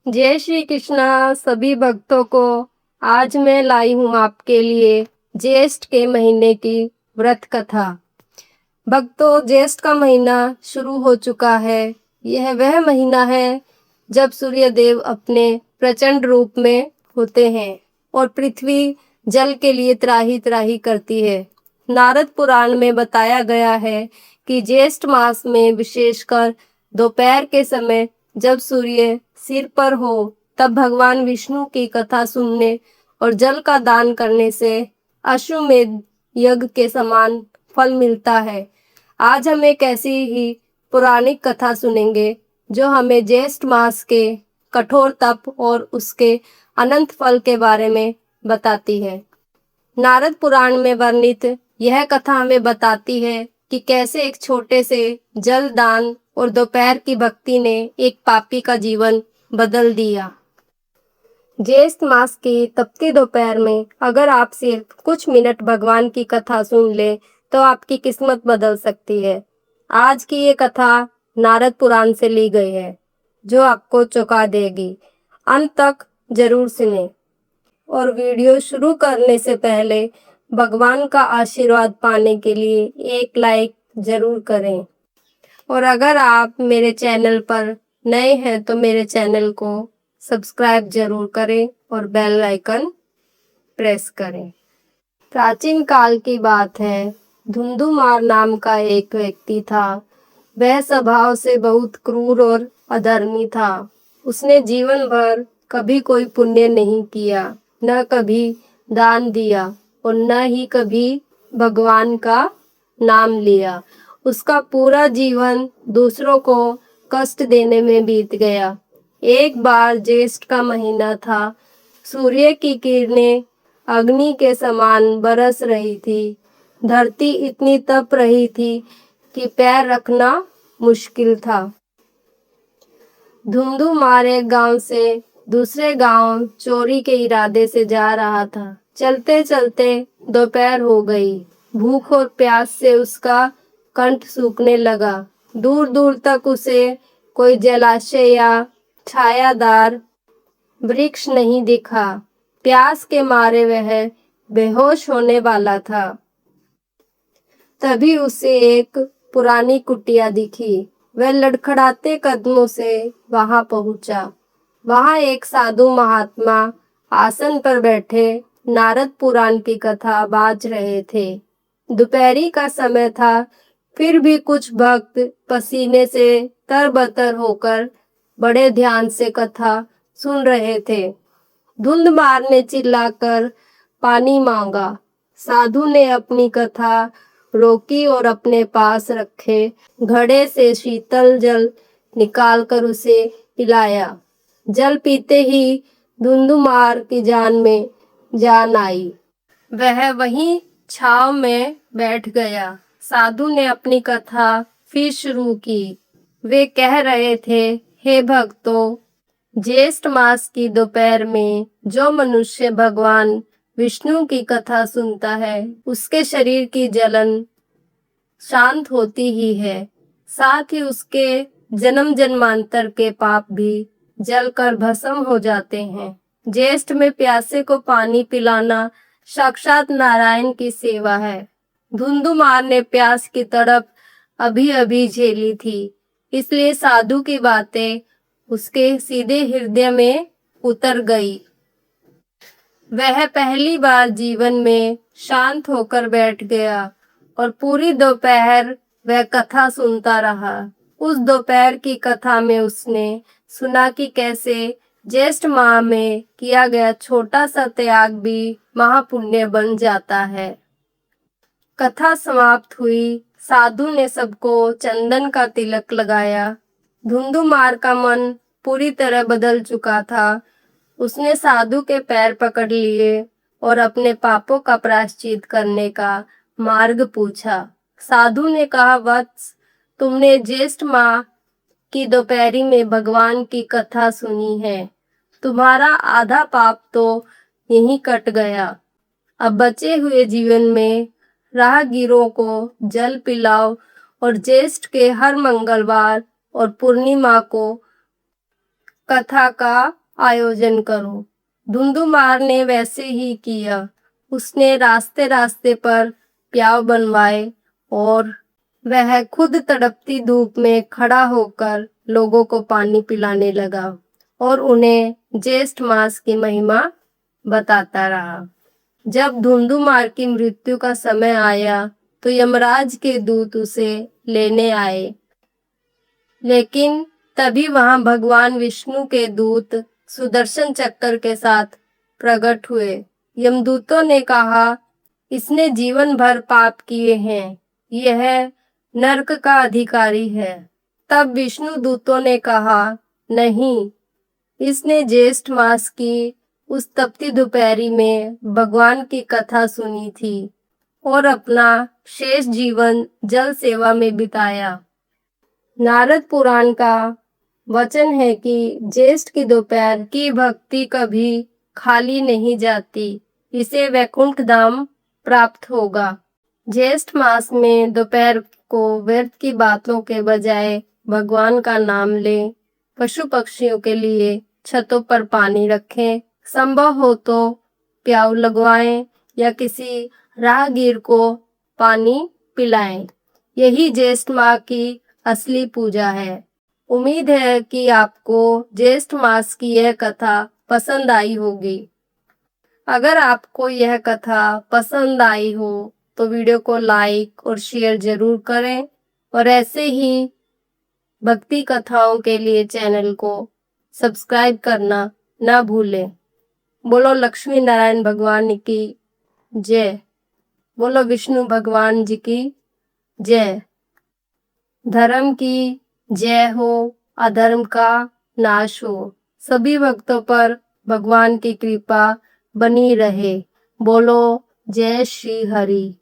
जय श्री कृष्णा सभी भक्तों को। आज मैं लाई हूँ आपके लिए ज्येष्ठ के महीने की व्रत कथा। भक्तों, ज्येष्ठ का महीना शुरू हो चुका है। यह वह महीना है जब सूर्य देव अपने प्रचंड रूप में होते हैं और पृथ्वी जल के लिए त्राही त्राही करती है। नारद पुराण में बताया गया है कि ज्येष्ठ मास में विशेषकर दोपहर के समय जब सूर्य सिर पर हो, तब भगवान विष्णु की कथा सुनने और जल का दान करने से अश्वमेध यज्ञ के समान फल मिलता है। आज हम एक ऐसी ही पौराणिक कथा सुनेंगे जो हमें ज्येष्ठ मास के कठोर तप और उसके अनंत फल के बारे में बताती है। नारद पुराण में वर्णित यह कथा हमें बताती है कि कैसे एक छोटे से जल दान और दोपहर की भक्ति ने एक पापी का जीवन बदल दिया। ज्येष्ठ मास की तपती दोपहर में अगर आप सिर्फ कुछ मिनट भगवान की कथा सुन ले तो आपकी किस्मत बदल सकती है। आज की ये कथा नारद पुराण से ली गई है जो आपको चौंका देगी। अंत तक जरूर सुने और वीडियो शुरू करने से पहले भगवान का आशीर्वाद पाने के लिए एक लाइक जरूर करें। और अगर आप मेरे चैनल पर नए हैं तो मेरे चैनल को सब्सक्राइब जरूर करें और बेल आइकन प्रेस करें। प्राचीन काल की बात है। धुंधुमार नाम का एक व्यक्ति था। वह स्वभाव से बहुत क्रूर और अधर्मी था। उसने जीवन भर कभी कोई पुण्य नहीं किया, न कभी दान दिया और न ही कभी भगवान का नाम लिया। उसका पूरा जीवन दूसरों को कष्ट देने में बीत गया। एक बार ज्येष्ठ का महीना था। सूर्य की किरणें अग्नि के समान बरस रही थी। धरती इतनी तप रही थी कि पैर रखना मुश्किल था। धुंधुमार एक गांव से दूसरे गांव चोरी के इरादे से जा रहा था। चलते चलते दोपहर हो गई। भूख और प्यास से उसका कंठ सूखने लगा। दूर दूर तक उसे कोई जलाशय या छायादार वृक्ष नहीं दिखा। प्यास के मारे वह बेहोश होने वाला था। तभी उसे एक पुरानी कुटिया दिखी। वह लड़खड़ाते कदमों से वहां पहुंचा। वहां एक साधु महात्मा आसन पर बैठे नारद पुराण की कथा बाज रहे थे। दोपहरी का समय था, फिर भी कुछ भक्त पसीने से तरबतर होकर बड़े ध्यान से कथा सुन रहे थे। धुंधमार ने चिल्लाकर पानी मांगा। साधु ने अपनी कथा रोकी और अपने पास रखे घड़े से शीतल जल निकालकर उसे पिलाया। जल पीते ही धुंधुमार की जान में जान आई। वह वहीं छाव में बैठ गया। साधु ने अपनी कथा फिर शुरू की। वे कह रहे थे, हे भक्तों, ज्येष्ठ मास की दोपहर में जो मनुष्य भगवान विष्णु की कथा सुनता है उसके शरीर की जलन शांत होती ही है, साथ ही उसके जन्म जन्मांतर के पाप भी जलकर भस्म हो जाते हैं। ज्येष्ठ में प्यासे को पानी पिलाना साक्षात नारायण की सेवा है। धुंधुमार ने प्यास की तड़प अभी अभी झेली थी, इसलिए साधु की बातें उसके सीधे हृदय में उतर गई। वह पहली बार जीवन में शांत होकर बैठ गया और पूरी दोपहर वह कथा सुनता रहा। उस दोपहर की कथा में उसने सुना कि कैसे ज्येष्ठ माह में किया गया छोटा सा त्याग भी महापुण्य बन जाता है। कथा समाप्त हुई। साधु ने सबको चंदन का तिलक लगाया। धुंधुमार का मन पूरी तरह बदल चुका था। उसने साधु के पैर पकड़ लिए और अपने पापों का प्रायश्चित करने का मार्ग पूछा। साधु ने कहा, वत्स, तुमने ज्येष्ठ माह की दोपहरी में भगवान की कथा सुनी है। तुम्हारा आधा पाप तो यहीं कट गया। अब बचे हुए जीवन में राहगीरों को जल पिलाओ और ज्येष्ठ के हर मंगलवार और पूर्णिमा को कथा का आयोजन करो। धुंधुमार ने वैसे ही किया। उसने रास्ते रास्ते पर प्याव बनवाए और वह खुद तड़पती धूप में खड़ा होकर लोगों को पानी पिलाने लगा और उन्हें ज्येष्ठ मास की महिमा बताता रहा। जब धुंधुमार की मृत्यु का समय आया तो यमराज के दूत उसे लेने आए, लेकिन तभी वहां भगवान विष्णु के दूत सुदर्शन चक्र के साथ प्रकट हुए। यमदूतों ने कहा, इसने जीवन भर पाप किए हैं, यह नरक का अधिकारी है। तब विष्णु दूतों ने कहा, नहीं, इसने ज्येष्ठ मास की उस तपती दोपहरी में भगवान की कथा सुनी थी और अपना शेष जीवन जल सेवा में बिताया। नारद पुराण का वचन है कि ज्येष्ठ की दोपहर की भक्ति कभी खाली नहीं जाती, इसे वैकुंठ धाम प्राप्त होगा। ज्येष्ठ मास में दोपहर को व्यर्थ की बातों के बजाय भगवान का नाम लें। पशु पक्षियों के लिए छतों पर पानी रखें। संभव हो तो प्याऊ लगवाएं या किसी राहगीर को पानी पिलाएं। यही ज्येष्ठ माह की असली पूजा है। उम्मीद है कि आपको ज्येष्ठ मास की यह कथा पसंद आई होगी। अगर आपको यह कथा पसंद आई हो तो वीडियो को लाइक और शेयर जरूर करें और ऐसे ही भक्ति कथाओं के लिए चैनल को सब्सक्राइब करना ना भूलें। बोलो लक्ष्मी नारायण भगवान की जय। बोलो विष्णु भगवान जी की जय। धर्म की जय हो, अधर्म का नाश हो। सभी भक्तों पर भगवान की कृपा बनी रहे। बोलो जय श्री हरि।